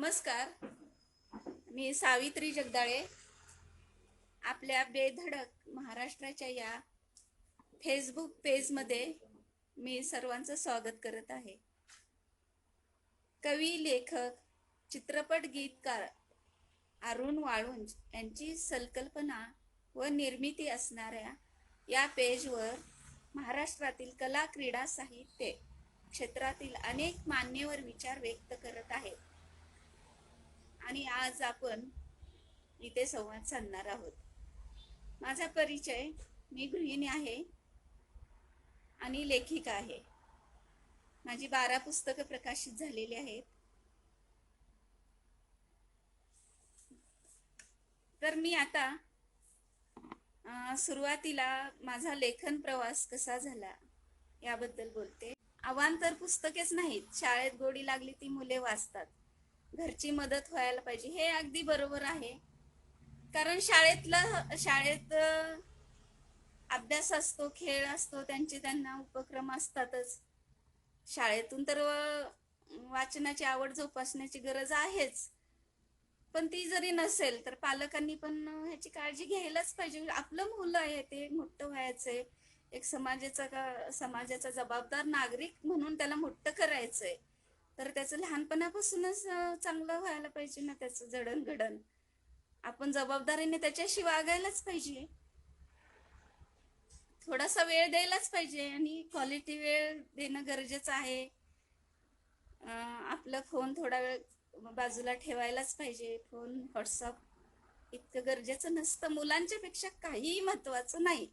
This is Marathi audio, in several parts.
नमस्कार. मी सावित्री जगदाळे. आपल्या बेधडक महाराष्ट्राच्या या फेसबुक पेजमध्ये मी सर्वांचं स्वागत करत आहे. कवी, लेखक, चित्रपट गीतकार अरुण वाळुंज यांची संकल्पना व निर्मिती असणाऱ्या या पेजवर महाराष्ट्रातील कला, क्रीडा, साहित्य क्षेत्रातील अनेक मान्यवर विचार व्यक्त करत आहेत. आणि आज आपण इथे संवाद साधणार आहोत. माझा परिचय: मी गृहिणी आहे आणि लेखिका आहे. माझी 12 पुस्तकं प्रकाशित झालेली आहेत. तर मी आता सुरुवातीला माझा लेखन प्रवास कसा झाला याबद्दल बोलते. अवांतर पुस्तकेच नाहीत, शाळेत गोडी लागली ती मुले वाचतात, घरची मदत व्हायला पाहिजे, हे अगदी बरोबर आहे. कारण शाळेत अभ्यास असतो, खेळ असतो, त्यांना उपक्रम असतातच. शाळेतून तर वाचनाची आवड जोपासण्याची गरज आहेच, पण ती जरी नसेल तर पालकांनी पण ह्याची काळजी घ्यायलाच पाहिजे. आपलं मुलं आहे, ते मोठं व्हायचंय, एक समाजाचा जबाबदार नागरिक म्हणून त्याला मोठं करायचंय, तर त्याचं लहानपणापासूनच चांगलं व्हायला पाहिजे ना, त्याचं जडणघडण. आपण जबाबदारीने त्याच्याशी वागायलाच पाहिजे, थोडासा वेळ द्यायलाच पाहिजे आणि क्वालिटी वेळ देणं गरजेचं आहे. आपला फोन थोडा वेळ बाजूला ठेवायलाच पाहिजे. फोन, व्हॉट्सअप इतकं गरजेचं नसतं. मुलांच्या पेक्षा काहीही महत्वाचं नाही.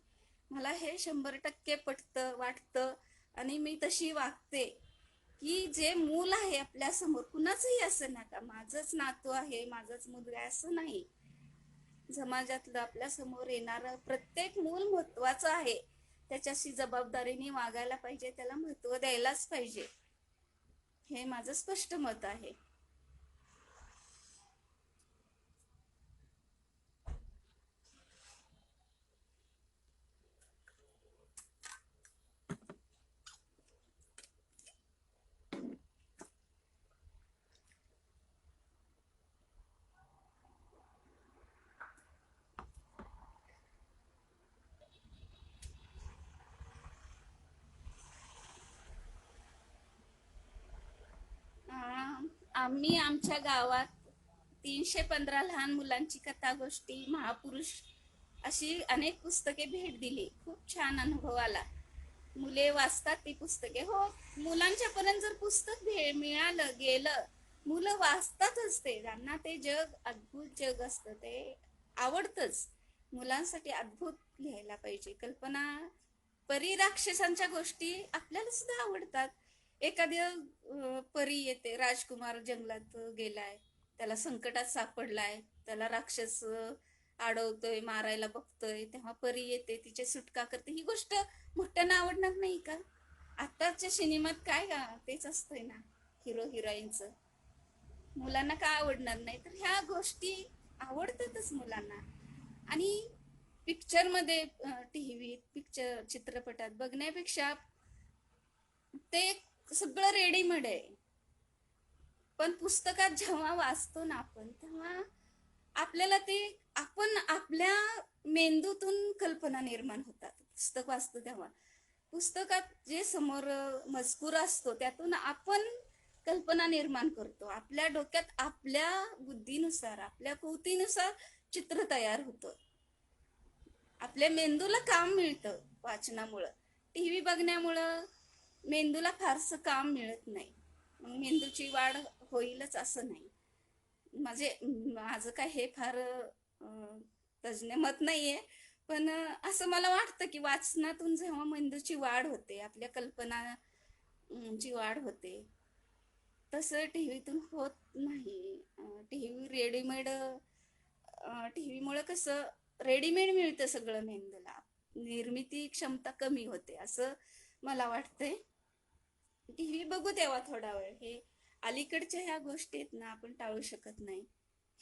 मला हे 100% पटतं, वाटतं आणि मी तशी वागते की जे मूल आहे आपल्या समोर, कुणाचंही असं नका, माझंच नातू आहे, माझंच मुलगा आहे असं नाही. समाजातलं आपल्या समोर येणारं प्रत्येक मूल महत्वाचं आहे. त्याच्याशी जबाबदारीने वागायला पाहिजे, त्याला महत्व द्यायलाच पाहिजे, हे माझं स्पष्ट मत आहे. आम्ही आमच्या गावात 315 लहान मुलांची कथा, गोष्टी, महापुरुष अशी अनेक पुस्तके भेट दिली. खूप छान अनुभव आला. मुले वाचतात ती पुस्तके. हो, मुलांच्या पर्यंत जर पुस्तक मिळालं गेलं, मुलं वाचतातच. त्यांना ते जग अद्भुत जग असतं, ते आवडतच. मुलांसाठी अद्भुत लिहायला पाहिजे. कल्पना, परी, राक्षसांच्या गोष्टी आपल्याला सुद्धा आवडतात. एखाद्या परी येते, राजकुमार जंगलात गेलाय, त्याला संकटात सापडलाय, त्याला राक्षस अडवतोय, मारायला बघतोय, तेव्हा परी येते, तिची सुटका करते. ही गोष्ट मोठ्यांना आवडणार नाही का? आताच्या सिनेमात काय तेच असतंय ना, हिरो हिरोईनचं. मुलांना का आवडणार नाही? तर ह्या गोष्टी आवडतातच मुलांना. आणि पिक्चर मध्ये, टीव्हीत, पिक्चर, चित्रपटात बघण्यापेक्षा ते सगळं रेडीमेड आहे. पण पुस्तकात जेव्हा वाचतो ना आपण, तेव्हा आपल्याला ते आपण आपल्या मेंदूतून कल्पना निर्माण होतात. पुस्तक वाचतो तेव्हा पुस्तकात जे समोर मजकूर असतो त्यातून आपण कल्पना निर्माण करतो. आपल्या डोक्यात आपल्या बुद्धीनुसार, आपल्या कृतीनुसार चित्र तयार होतं. आपल्या मेंदूला काम मिळतं वाचनामुळं. टीव्ही बघण्यामुळं मेंदूला फारसं काम मिळत नाही. मेंदूची वाढ होईलच असं नाही. माझं काय हे फार तज्ञ मत नाहीये, पण असं मला वाटतं की वाचनातून जेव्हा मेंदूची वाढ होते, आपल्या कल्पनाची वाढ होते, तसं टीव्हीतून होत नाही. टीव्ही रेडीमेड, टीव्हीमुळे कसं रेडीमेड मिळतं सगळं, मेंदूला निर्मिती क्षमता कमी होते असं मला वाटतंय. टीव्ही बघू तेव्हा थोडा वेळ. हे अलीकडच्या ह्या गोष्टी आहेत ना, आपण टाळू शकत नाही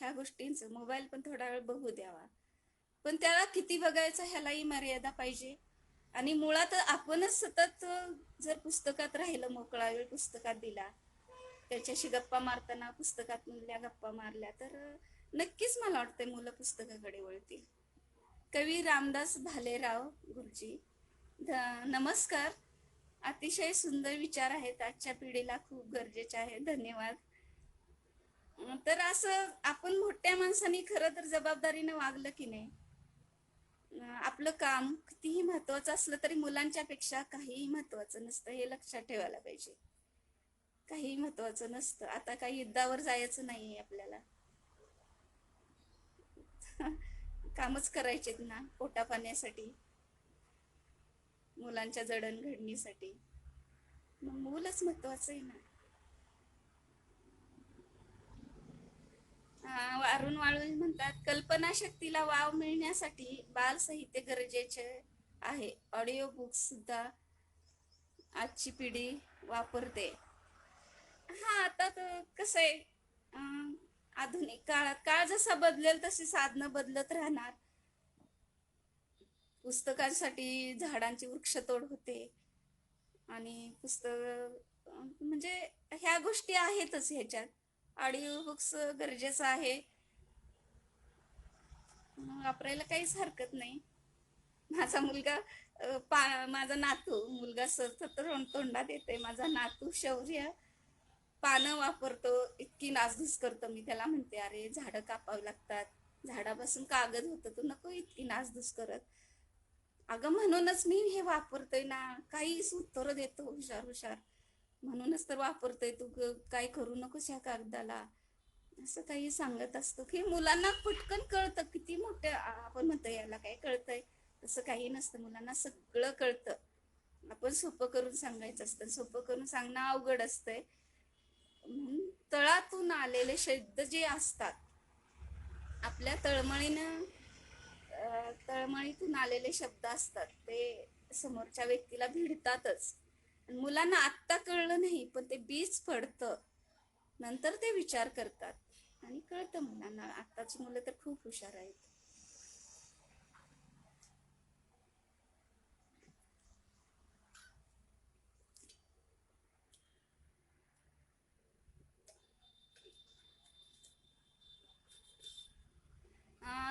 ह्या गोष्टींचं. मोबाईल पण थोडा वेळ बघू द्यावा, पण त्याला किती बघायचं ह्यालाही मर्यादा पाहिजे. आणि मुळात आपणच सतत जर पुस्तकात राहिलं, मोकळा वेळ पुस्तकात दिला, त्याच्याशी गप्पा मारताना पुस्तकातल्या गप्पा मारल्या तर नक्कीच मला वाटतं मुलं पुस्तकाकडे वळतील. कवी रामदास भालेराव गुरुजी. नमस्कार. अतिशय सुंदर विचार आहेत, आजच्या पिढीला खूप गरजेचे आहे. धन्यवाद. तर असं आपण मोठ्या माणसांनी खरं तर जबाबदारीने वागलं की नाही, आपलं काम कितीही महत्वाचं असलं तरी मुलांच्या पेक्षा काहीही महत्वाचं नसतं, हे लक्षात ठेवायला पाहिजे. काही महत्वाचं नसतं. आता काही युद्धावर जायचं नाहीये आपल्याला. कामच करायचेत ना पोटा पाण्यासाठी, मुलांच्या जडणघडणीसाठी. मग मूलच महत्वाचं आहे ना. अरुण वाळूंज म्हणतात, कल्पनाशक्तीला वाव मिळण्यासाठी बाल साहित्य गरजेचे आहे. ऑडिओ बुक्स सुद्धा आजची पिढी वापरते. हा, आता तर कसं आहे, आधुनिक काळात काळ जसा बदलेल तशी साधनं बदलत राहणार. पुस्तकांसाठी झाडांची वृक्षतोड होते आणि पुस्तक म्हणजे ह्या गोष्टी आहेतच ह्याच्यात. ऑडिओ बुक्स गरजेचं आहे, वापरायला काहीच हरकत नाही. माझा मुलगा माझा नातू, मुलगा सतत तोंडात येते, माझा नातू शौर्य पानं वापरतो, इतकी नासधूस करतो. मी त्याला म्हणते, अरे झाडं कापावी लागतात, झाडापासून कागद होतं, तू नको इतकी नासधूस करत. अगं म्हणूनच मी हे वापरतोय ना, काही उत्तर देतो हुशार हुशार, म्हणूनच तर वापरतोय, तू काय करू नकोस ह्या कागदाला, असं काही सांगत असतो. की मुलांना पटकन कळतं. किती मोठे आपण म्हणतो याला काय कळतंय, तसं काही नसतं. मुलांना सगळं कळतं. आपण सोपं करून सांगायचं असतं. सोपं करून सांगणं अवघड असतंय. तळातून आलेले शब्द जे असतात, आपल्या तळमळीतून आलेले शब्द असतात, ते समोरच्या व्यक्तीला भिडतातच. मुलांना आत्ता कळलं नाही, पण ते बीज पडतं, नंतर ते विचार करतात आणि कळतं मुलांना. आत्ताची मुलं तर खूप हुशार आहेत.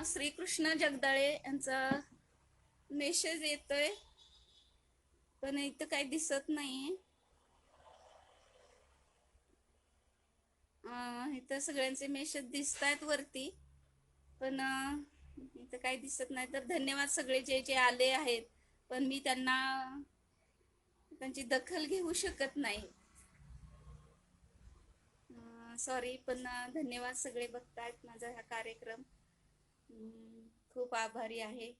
श्रीकृष्ण जगदाळे यांचा मेसेज येतोय, पण इथं काही दिसत नाहीये. इथं सगळ्यांचे मेसेज दिसत आहेत वरती, पण इथं काही दिसत नाही. तर धन्यवाद सगळे जे जे आले आहेत, पण मी त्यांची दखल घेऊ शकत नाही. सॉरी, पण धन्यवाद सगळे बघतायत माझा हा कार्यक्रम. खूप आभारी आहे.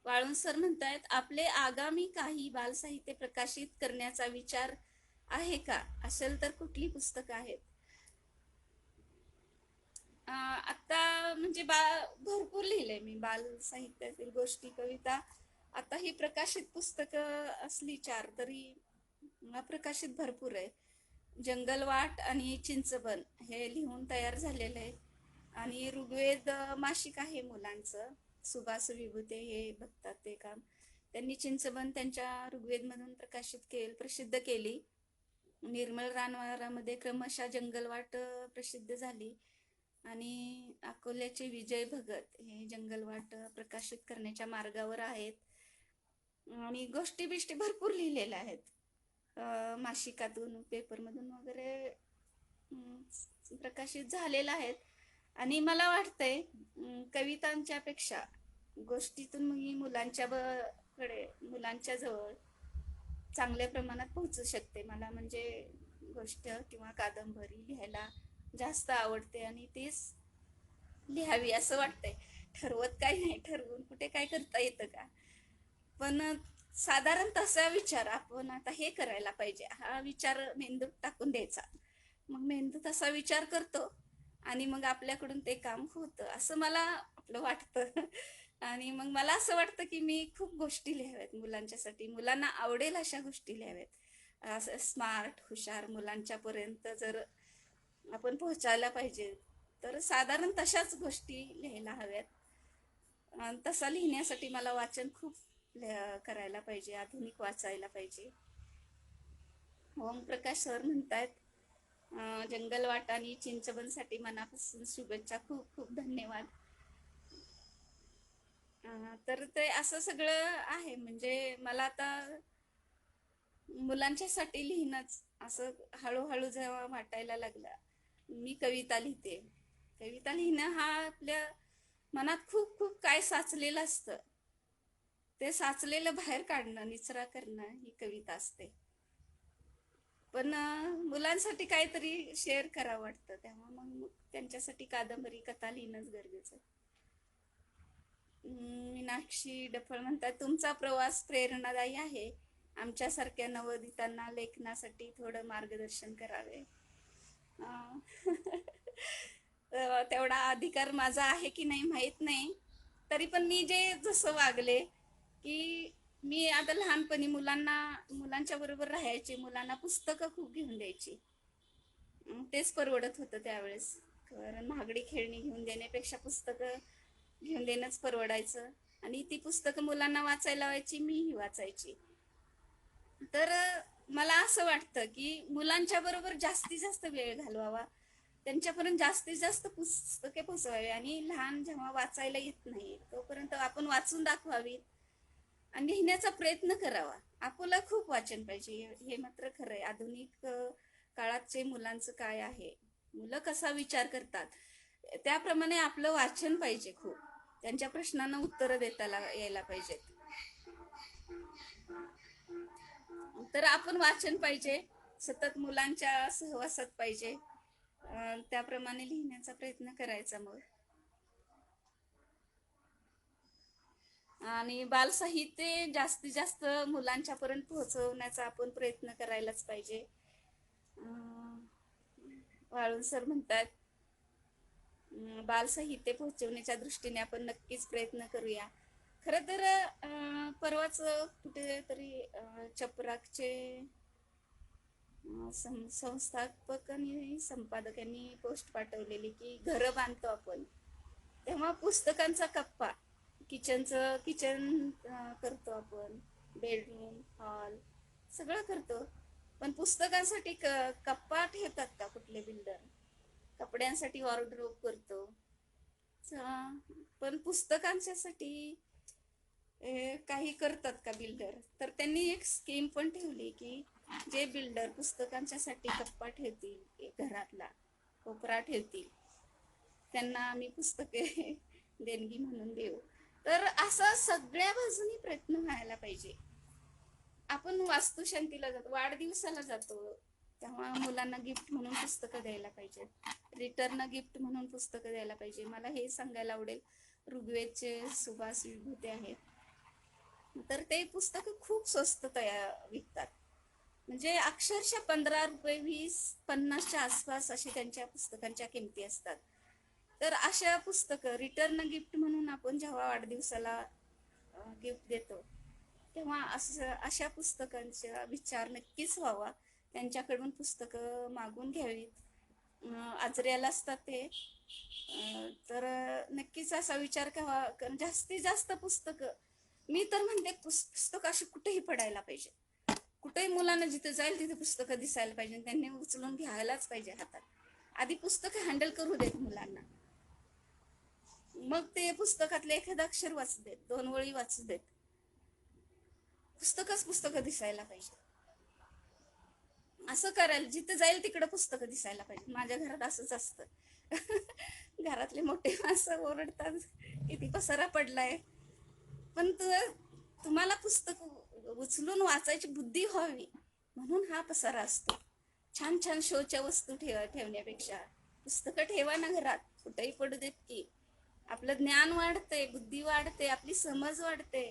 वाळून सर म्हणतायत, आपले आगामी काही बालसाहित्य प्रकाशित करण्याचा विचार आहे का? असेल तर कुठली पुस्तकं आहेत? आता म्हणजे भरपूर लिहिलंय मी बाल साहित्यातील गोष्टी, कविता. आता ही प्रकाशित पुस्तकं असली चार तरी प्रकाशित भरपूर आहे. जंगलवाट आणि चिंचबन हे लिहून तयार झालेलं आहे. आणि ऋग्वेद मासिक आहे मुलांचं, सुभाष विभूते हे बघतात ते काम. त्यांनी चिंचबन त्यांच्या ऋग्वेद मधून प्रसिद्ध केली. निर्मल रानवारामध्ये क्रमशः जंगलवाट प्रसिद्ध झाली. आणि अकोल्याचे विजय भगत हे जंगलवाट प्रकाशित करण्याच्या मार्गावर आहेत. आणि गोष्टी बिष्टी भरपूर लिहिलेल्या आहेत, मासिकातून पेपरमधून वगैरे प्रकाशित झालेल्या आहेत. आणि मला वाटतंय कवितांच्या पेक्षा गोष्टीतून मी मुलांच्या जवळ चांगल्या प्रमाणात पोहोचू शकते. मला म्हणजे गोष्ट किंवा कादंबरी लिहायला जास्त आवडते आणि तेच लिहावी असं वाटतंय. ठरवत काय नाही, ठरवून कुठे काय करता येतं का, पण साधारण तसा विचार आपण आता हे करायला पाहिजे, हा विचार मेंदूत टाकून द्यायचा. मग मेंदू तसा विचार करतो आणि मग आपल्याकडून ते काम होतं असं मला आपलं वाटतं. आणि मग मला असं वाटतं की मी खूप गोष्टी लिहाव्यात मुलांच्यासाठी, मुलांना आवडेल अशा गोष्टी लिहाव्यात. असं स्मार्ट हुशार मुलांच्या पर्यंत जर आपण पोहोचायला पाहिजे, तर साधारण तशाच गोष्टी लिहायला हव्यात. तसा लिहिण्यासाठी मला वाचन खूप करायला पाहिजे, आधुनिक वाचायला पाहिजे. ओमप्रकाश सर म्हणतात, जंगलवाट आणि चिंचवनसाठी मनापासून शुभेच्छा, खूप खूप धन्यवाद. तर ते असं सगळं आहे. म्हणजे मला आता मुलांच्यासाठी लिहिणंच असं हळूहळू जेव्हा वाटायला लागला, मी कविता लिहिते. कविता लिहिणं हा आपल्या मनात खूप खूप काय साचलेलं असतं, ते साचलेलं बाहेर काढणं, निचरा करणं ही कविता असते. पण मुलांसाठी काहीतरी शेअर करावं वाटतं, तेव्हा मग त्यांच्यासाठी कादंबरी, कथा लिहिणंच गरजेचं. मीनाक्षी डफळ म्हणतात, तुमचा प्रवास प्रेरणादायी आहे. आमच्यासारख्या नवोदितांना लेखनासाठी थोडं मार्गदर्शन करावे. अं, तेवढा अधिकार माझा आहे की नाही माहित नाही. तरी पण मी जे जसं वागले, की मी आता लहानपणी मुलांच्या बरोबर राहायचे, मुलांना पुस्तकं खूप घेऊन द्यायची. तेच परवडत होतं त्यावेळेस. कारण महागडी खेळणी घेऊन देण्यापेक्षा पुस्तकं घेऊन देणंच परवडायचं. आणि ती पुस्तकं मुलांना वाचायला लावायची, मीही वाचायची. तर मला असं वाटतं की मुलांच्या बरोबर जास्तीत जास्त वेळ घालवावा, त्यांच्यापर्यंत जास्तीत जास्त पुस्तके पोचवावी, आणि लहान जेव्हा वाचायला येत नाही तोपर्यंत आपण वाचून दाखवावी आणि लिहिण्याचा प्रयत्न करावा. आपल्याला खूप वाचन पाहिजे, हे मात्र खरं आहे. आधुनिक काळाचे मुलांचं काय आहे, मुलं कसा विचार करतात, त्याप्रमाणे आपलं वाचन पाहिजे खूप. त्यांच्या प्रश्नांना उत्तरं देता यायला पाहिजेत. तर आपण वाचन पाहिजे, सतत मुलांच्या सहवासात पाहिजे, त्याप्रमाणे लिहिण्याचा प्रयत्न करायचा मग. आणि बालसाहित्य जास्तीत जास्त मुलांच्या पर्यंत पोहोचवण्याचा आपण प्रयत्न करायलाच पाहिजे. वाळून सर म्हणतात, बालसाहित्य पोहोचवण्याच्या दृष्टीने आपण नक्कीच प्रयत्न करूया. खरं तर परवाच कुठेतरी चपराकचे संस्थापक आणि संपादकांनी पोस्ट पाठवलेली की घरं बांधतो आपण तेव्हा पुस्तकांचा कप्पा, किचन करतो आपण, बेडरूम, हॉल सगळं करतो, पण पुस्तकांसाठी कप्पा ठेवतात का कुठले बिल्डर? कपड्यांसाठी वॉर्डरोब करतो, पण पुस्तकांच्यासाठी काही करतात का बिल्डर? तर त्यांनी एक स्कीम पण ठेवली की जे बिल्डर पुस्तकांच्यासाठी कप्पा ठेवतील, घरातला कोपरा ठेवतील, त्यांना आम्ही पुस्तके देणगी म्हणून देऊ. तर असा सगळ्या बाजूनी प्रयत्न व्हायला पाहिजे. आपण वास्तुशांतीला जातो, वाढदिवसाला जातो, तेव्हा मुलांना गिफ्ट म्हणून पुस्तकं द्यायला पाहिजे, रिटर्न गिफ्ट म्हणून पुस्तकं द्यायला पाहिजे. मला हे सांगायला आवडेल, ऋग्वेदचे सुभाष विभूते आहेत, तर ते पुस्तक खूप स्वस्त विकतात. म्हणजे अक्षरशः 15 रुपये, 20-50च्या आसपास अशी त्यांच्या पुस्तकांच्या किमती असतात. तर अशा पुस्तकं रिटर्न गिफ्ट म्हणून आपण जेव्हा वाढदिवसाला गिफ्ट देतो, तेव्हा असं अशा पुस्तकांचा विचार नक्कीच व्हावा, त्यांच्याकडून पुस्तकं मागून घ्यावीत. आजऱ्याला असतात ते, तर नक्कीच असा विचार करावा. जास्तीत जास्त पुस्तकं, मी तर म्हणते पुस्तक अशी कुठेही पडायला पाहिजे, कुठेही मुलांना जिथे जाईल तिथे पुस्तकं दिसायला पाहिजे, त्यांनी उचलून घ्यायलाच पाहिजे हातात. आधी पुस्तकं हँडल करू देत मुलांना, मग ते पुस्तकातले एखादं अक्षर वाचू देत, 2 वळी वाचू देत, पुस्तकं दिसायला पाहिजे. असं करायला जिथे जाईल तिकडे पुस्तकं दिसायला पाहिजे. माझ्या घरात असंच असतं. घरातले मोठे माणसं ओरडतात, किती पसारा पडलाय, पण तुम्हाला पुस्तक उचलून वाचायची बुद्धी व्हावी म्हणून हा पसारा असतो. छान छान शोच्या वस्तू ठेवण्यापेक्षा पुस्तकं ठेवा ना घरात, कुठेही पडू देत की. आपलं ज्ञान वाढते, बुद्धी वाढते, आपली समज वाढते,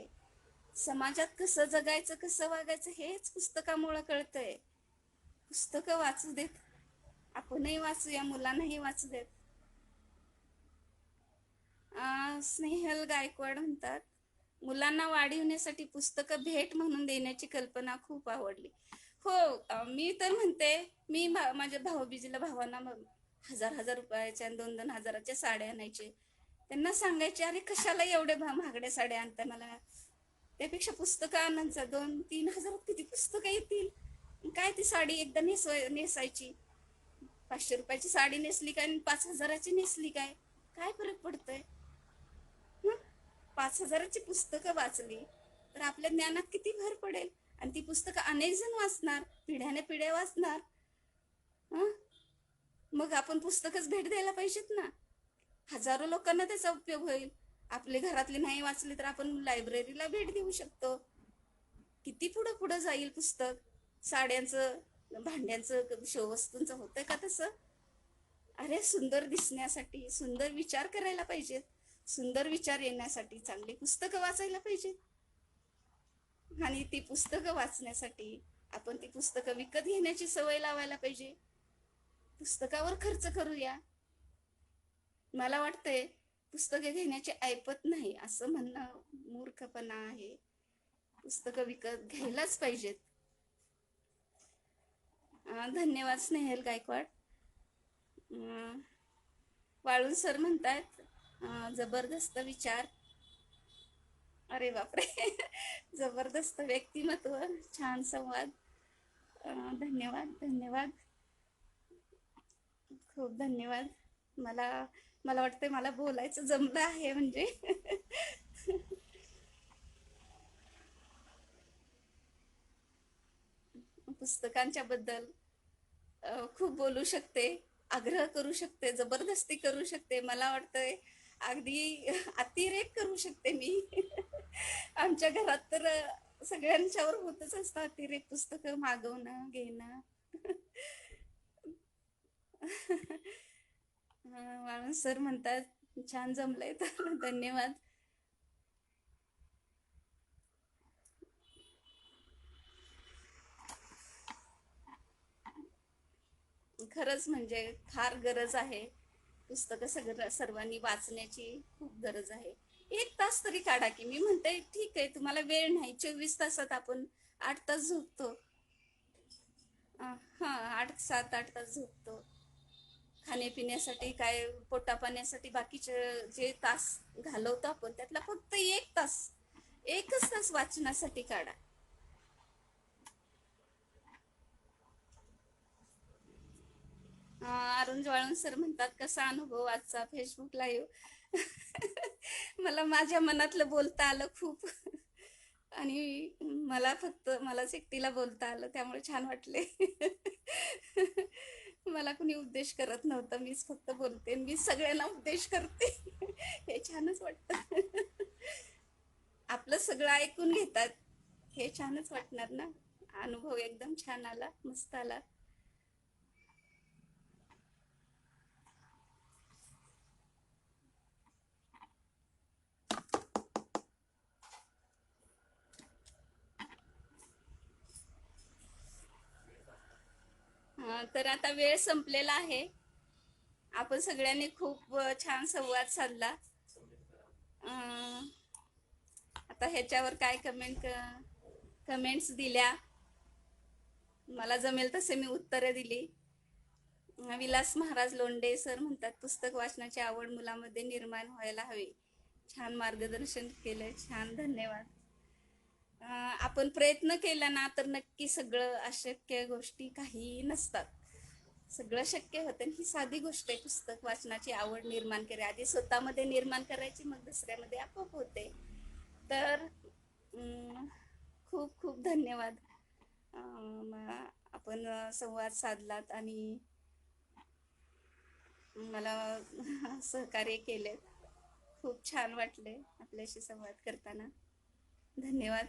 समाजात कसं जगायचं, कसं वागायचं हेच पुस्तकामुळे कळतंय. पुस्तकं वाचू देत, आपणही वाचूया, मुलांनाही वाचू देत. स्नेहल गायकवाड म्हणतात, मुलांना वाढविण्यासाठी पुस्तकं भेट म्हणून देण्याची कल्पना खूप आवडली. हो, मी तर म्हणते, मी माझ्या भाऊबीजीला भावांना 1000 रुपयाच्या आणि 2-2 हजाराच्या साड्या आणायचे. त्यांना सांगायचे, अरे कशाला एवढे महागड्या साड्या आणता, मला त्यापेक्षा पुस्तकं आणायचं. 2-3 हजारात किती पुस्तकं येतील. काय ती साडी एकदा नेसायची. 500 रुपयाची साडी नेसली काय आणि 5 हजाराची नेसली काय, काय फरक पडतोय. 5 हजाराची पुस्तकं वाचली तर आपल्या ज्ञानात किती भर पडेल. आणि ती पुस्तकं अनेक जण वाचणार, पिढ्याने पिढ्या वाचणार. हं? मग आपण पुस्तकच भेट द्यायला पाहिजेत ना. हजारो लोकांना त्याचा उपयोग होईल. आपले घरातले नाही वाचले तर आपण लायब्ररीला भेट देऊ शकतो. किती पुढं पुढं जाईल पुस्तक. साड्यांचं, भांड्यांचं, शो वस्तूंचं होतंय का तसं. अरे सुंदर दिसण्यासाठी सुंदर विचार करायला पाहिजेत. सुंदर विचार येण्यासाठी चांगली पुस्तकं वाचायला पाहिजेत. आणि ती पुस्तकं वाचण्यासाठी आपण ती पुस्तकं विकत घेण्याची सवय लावायला पाहिजे. पुस्तकावर खर्च करूया. मला वाटतंय पुस्तके घेण्याची ऐपत नाही असं म्हणणं मूर्खपणा आहे. पुस्तकं विकत घ्यायलाच पाहिजेत. धन्यवाद स्नेहल गायकवाड. वाळून सर म्हणतात जबरदस्त विचार. अरे बापरे जबरदस्त व्यक्तिमत्व, छान संवाद. धन्यवाद धन्यवाद, खूप धन्यवाद. मला मला वाटतंय मला बोलायचं जमलं आहे म्हणजे. पुस्तकांच्या बद्दल खूप बोलू शकते, आग्रह करू शकते, जबरदस्ती करू शकते. मला वाटतंय अगदी अतिरेक करू शकते मी. आमच्या घरात तर सगळ्यांच्यावर होतच असतं अतिरेक, पुस्तकं मागवणं घेणं. वाळून सर म्हणतात छान जमलंय तर धन्यवाद. खरंच म्हणजे फार गरज आहे. पुस्तकं सर्वांनी वाचण्याची खूप गरज आहे. 1 तास तरी काढा की. मी म्हणते ठीक आहे तुम्हाला वेळ नाही, 24 तासात आपण 8 तास झोपतो. हा, 8-7-8 तास झोपतो. खाण्यापिण्यासाठी काय, पोटा पाण्यासाठी बाकीचे जे तास घालवतो आपण त्यातला फक्त 1 तास, 1च तास वाचनासाठी काढा. अरुण ज्वाळून सर म्हणतात कसा अनुभव आजचा फेसबुक लाईव्ह. मला माझ्या मनातलं बोलता आलं खूप. आणि मलाच एकटीला बोलता आलं त्यामुळे छान वाटले. मला कुणी उपदेश करत नव्हतं, मीच फक्त बोलते, मीच सगळ्यांना उपदेश करते. हे छानच वाटतं. आपलं सगळं ऐकून घेतात, हे छानच वाटणार ना. अनुभव एकदम छान आला, मस्त आला. तर आता वेळ संपलेला आहे. आपण सगळ्यांनी खूप छान संवाद साधला. अं, आता ह्याच्यावर काय कमेंट्स दिल्या, मला जमेल तसे मी उत्तरं दिली. विलास महाराज लोंढे सर म्हणतात पुस्तक वाचनाची आवड मुलामध्ये निर्माण व्हायला हवी. छान मार्गदर्शन केलंय, छान, धन्यवाद. आपण प्रयत्न केला ना तर नक्की सगळं अशक्य गोष्टी काही नसतात. सगळं शक्य होतं. ही साधी गोष्ट आहे, पुस्तक वाचनाची आवड निर्माण करा. आधी स्वतःमध्ये निर्माण करायची, मग दुसऱ्यामध्ये आपोआप होते. तर खूप खूप धन्यवाद. आपण संवाद साधलात आणि मला सहकार्य केले. खूप छान वाटले आपल्याशी संवाद करताना. धन्यवाद.